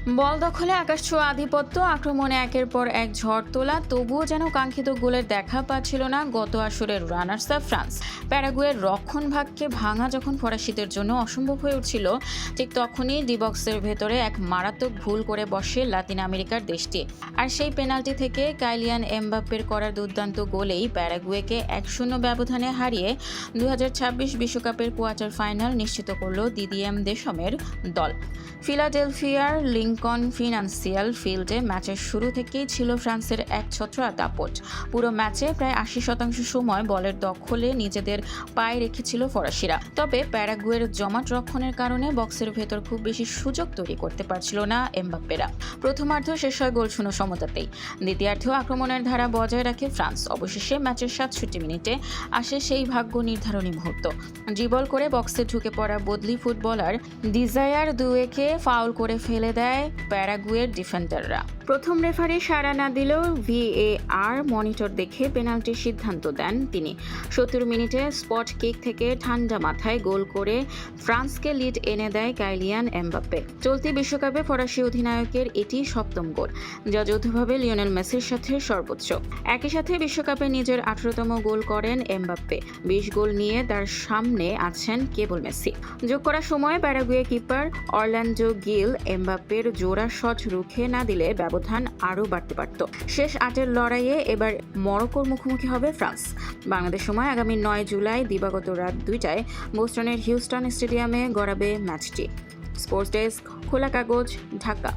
বল দখলে আকাশছোঁয়া আধিপত্য, আক্রমণে একের পর এক ঝড় তোলা, তবুও যেন কাঙ্ক্ষিত গোলের দেখা পাচ্ছিল না গত আসরের রানার্স আপ ফ্রান্স। প্যারাগুয়ের রক্ষণভাগকে ভাঙা যখন ফরাসিদের জন্য অসম্ভব হয়ে উঠছিল, ঠিক তখনই ডি বক্সের ভেতরে এক মারাত্মক ভুল করে বসে লাতিন আমেরিকার দেশটি। আর সেই পেনাল্টি থেকে কাইলিয়ান এমবাপ্পের করা দুর্দান্ত গোলেই প্যারাগুয়েকে 1-0 ব্যবধানে হারিয়ে 2026 বিশ্বকাপের কোয়ার্টার ফাইনাল নিশ্চিত করল দিদিয়ের দেশমের দল। ফিলাডেলফিয়ার লিংকন ফিনান্সিয়াল ফিল্ডে ম্যাচের শুরু থেকেই ছিল ফ্রান্সের একছত্র দাপট। পুরো ম্যাচে প্রায় 80% সময় বলের দখলে নিজেদের পায়ে রেখেছিল ফরাসিরা। তবে প্যারাগুয়ের জমাট রক্ষণের কারণে বক্সের ভেতর খুব বেশি সুযোগ তৈরি করতে পারছিল না এমবাপ্পেরা। প্রথমার্ধ শেষ হয় গোল-শূন্য সমতাতেই। দ্বিতীয়ার্ধেও আক্রমণের ধারা বজায় রাখে ফ্রান্স। অবশেষে ম্যাচের 67 মিনিটে আসে সেই ভাগ্য নির্ধারণী মুহূর্ত। ড্রিবল করে বক্সে ঢুকে পড়া বদলি ফুটবলার ডিজায়ার দুয়েকে ফাউল করে ফেলে দেয় প্যারাগুয়ের ডিফেন্ডাররা। প্রথম রেফারি সাড়া না দিলেও VAR মনিটর দেখে পেনাল্টির সিদ্ধান্ত দেন তিনি। 70 মিনিটে স্পট কিক থেকে ঠান্ডা মাথায় গোল করে ফ্রান্সকে লিড এনে দেয় কাইলিয়ান এমবাপ্পে। চলতি বিশ্বকাপে ফরাসি অধিনায়কের এটি 7ম গোল, যা যৌথভাবে লিওনেল মেসির সাথে সর্বোচ্চ। একই সাথে বিশ্বকাপে নিজের 18তম গোল করেন এমবাপ্পে। 20 গোল নিয়ে তার সামনে আছেন কেবল মেসি। যোগ করার সময় প্যারাগুয়ে কিপার অরল্যান্ডো গিল এমবাপ্পের জোড়া শট রুখে না দিলে ব্যবধান আরও বাড়তে পারত। শেষ 8-এর লড়াইয়ে এবার মরক্কোর মুখোমুখি হবে ফ্রান্স। বাংলাদেশ সময় আগামী 9 জুলাই দিবাগত রাত 2টায় বোস্টনের হিউস্টন স্টেডিয়ামে গড়াবে ম্যাচটি। স্পোর্টস ডেস্ক, খোলা কাগজ, ঢাকা।